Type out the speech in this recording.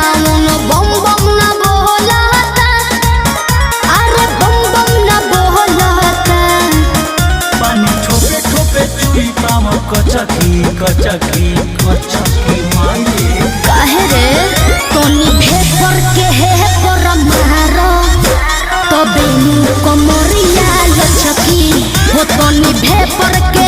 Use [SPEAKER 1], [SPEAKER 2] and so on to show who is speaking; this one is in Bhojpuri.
[SPEAKER 1] सावन बम बम ना बोलता, अरे बम बम ना बोलता।
[SPEAKER 2] पानी ठोपे ठोपे चुई पाम कचकी कचकी कचकी माये
[SPEAKER 1] काहे रे तोनी भेपर के है पर मारो तो बेनु कमरिया लचकी हो तोनी भेपर के